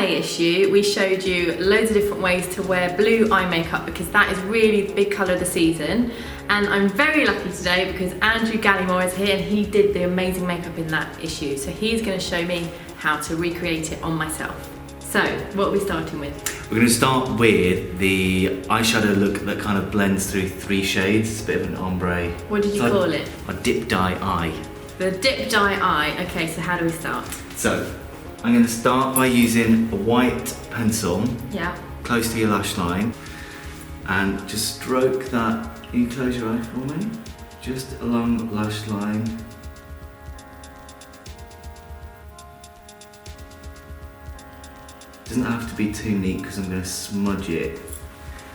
May issue, we showed you loads of different ways to wear blue eye makeup because that is really the big colour of the season. And I'm very lucky today because Andrew Gallimore is here and he did the amazing makeup in that issue. So he's going to show me how to recreate it on myself. So, what are we starting with? We're going to start with the eyeshadow look that kind of blends through 3 shades. It's a bit of an ombre. What did you call it? A dip dye eye. The dip dye eye. Okay, so how do we start? So, I'm going to start by using a white pencil, close to your lash line, and just stroke that. Can you close your eye for me? Just along the lash line. Doesn't have to be too neat because I'm going to smudge it.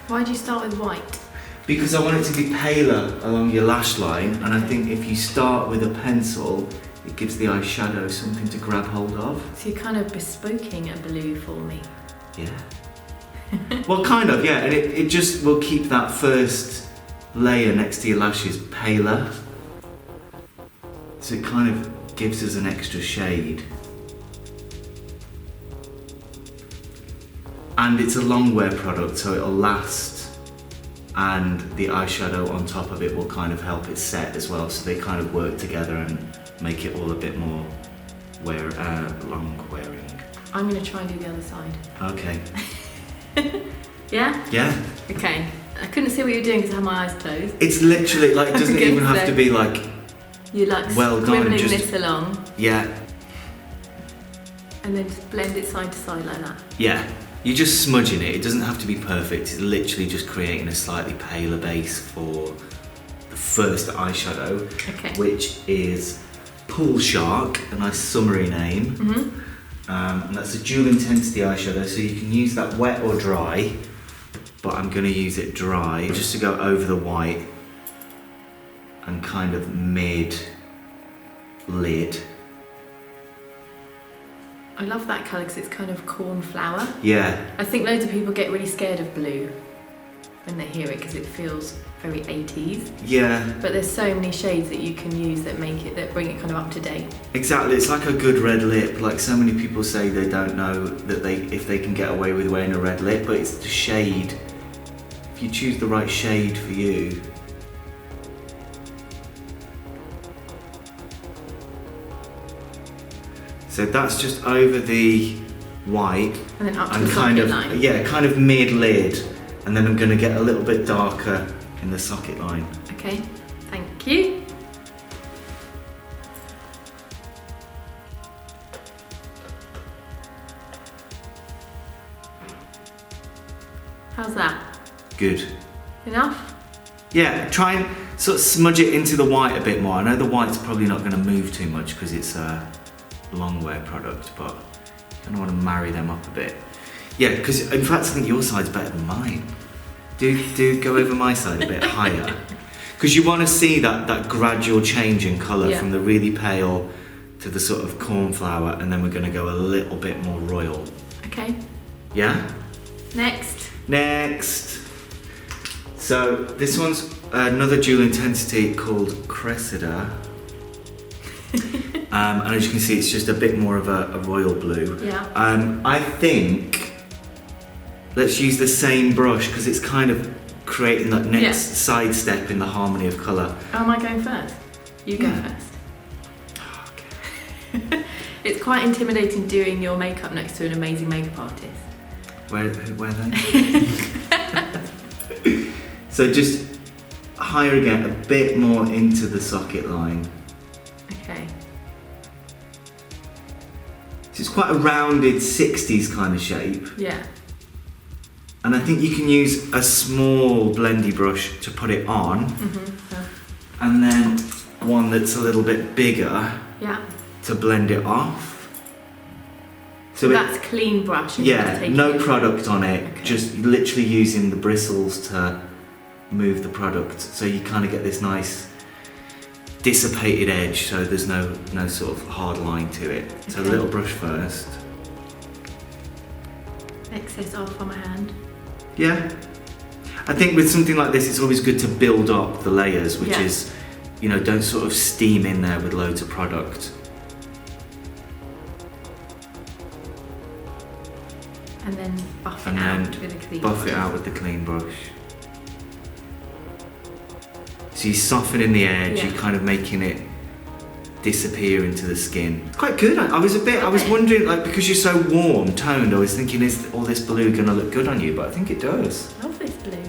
Why do you start with white? Because I want it to be paler along your lash line, and I think if you start with a pencil, it gives the eyeshadow something to grab hold of. So you're kind of bespoking a blue for me. Yeah. Well, kind of, yeah, and it just will keep that first layer next to your lashes paler. So it kind of gives us an extra shade. And it's a long wear product, so it'll last, and the eyeshadow on top of it will kind of help it set as well, so they kind of work together and make it all a bit more long wearing. I'm going to try and do the other side. Okay. Yeah? Yeah. Okay. I couldn't see what you were doing because I had my eyes closed. It's literally like, it doesn't even have to be like you like well done. Scribbling Just this along. Yeah. And then just blend it side to side like that. Yeah. You're just smudging it. It doesn't have to be perfect. It's literally just creating a slightly paler base for the first eyeshadow, which is Pool Shark, a nice summery name. And that's a dual intensity eyeshadow, so you can use that wet or dry, but I'm going to use it dry just to go over the white and kind of mid-lid. I love that colour because it's kind of cornflower. Yeah. I think loads of people get really scared of blue when they hear it because it feels very 80s. Yeah. But there's so many shades that you can use that that bring it kind of up to date. Exactly, it's like a good red lip. Like so many people say they don't know that if they can get away with wearing a red lip, but it's the shade. If you choose the right shade for you. So that's just over the white and then up to and the socket line. Yeah, kind of mid-lid, and then I'm going to get a little bit darker in the socket line. Okay, thank you. How's that? Good. Enough? Yeah, try and sort of smudge it into the white a bit more. I know the white's probably not going to move too much because it's a long wear product, but you kind of want to marry them up a bit. Yeah, because in fact I think your side's better than mine. Do go over my side a bit higher. Because you want to see that gradual change in colour from the really pale to the sort of cornflower, and then we're going to go a little bit more royal. Okay. Yeah? Next. So this one's another dual intensity called Cressida. And as you can see, it's just a bit more of a royal blue. Yeah. I think let's use the same brush because it's kind of creating that next side step in the harmony of colour. Oh, am I going first? You go first. Okay. It's quite intimidating doing your makeup next to an amazing makeup artist. Where then? So just higher again, a bit more into the socket line. Okay. So it's quite a rounded 60s kind of shape. Yeah. And I think you can use a small blendy brush to put it on. And then one that's a little bit bigger to blend it off. So that's clean brush. Yeah, no product on it, just literally using the bristles to move the product. So you kind of get this nice dissipated edge, so there's no sort of hard line to it. So a little brush first. Excess off on my hand. Yeah. I think with something like this, it's always good to build up the layers, which is, you know, don't sort of steam in there with loads of product. And then buff it And out then with a clean buff brush. it out with the clean brush. So you're softening the edge, Yeah. you're kind of making it disappear into the skin. It's quite good. I was wondering, like, because you're so warm toned, I was thinking, is all this blue gonna look good on you? But I think it does. Love this blue.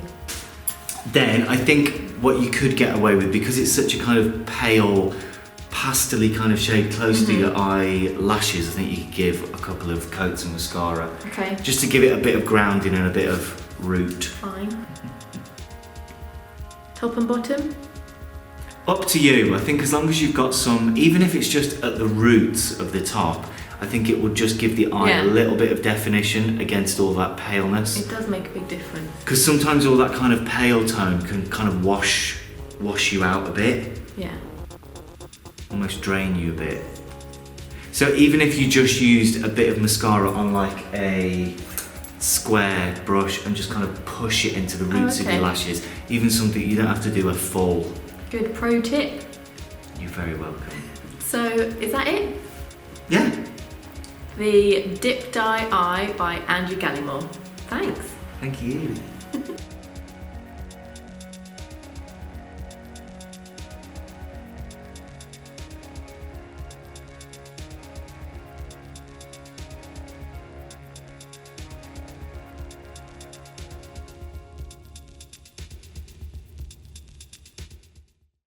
Then I think what you could get away with, because it's such a kind of pale, pastel-y kind of shade close to your eyelashes, I think you could give a couple of coats of mascara. Okay. Just to give it a bit of grounding and a bit of root. Fine. Top and bottom? Up to you. I think as long as you've got some, even if it's just at the roots of the top, I think it will just give the eye Yeah. a little bit of definition against all that paleness. It does make a big difference. Because sometimes all that kind of pale tone can kind of wash you out a bit, Yeah. almost drain you a bit. So even if you just used a bit of mascara on like a square brush and just kind of push it into the roots of okay. your lashes, even something you don't have to do a full. Good pro tip. You're very welcome. So, is that it? Yeah. The Dip Dye Eye by Andrew Gallimore. Thanks. Thank you.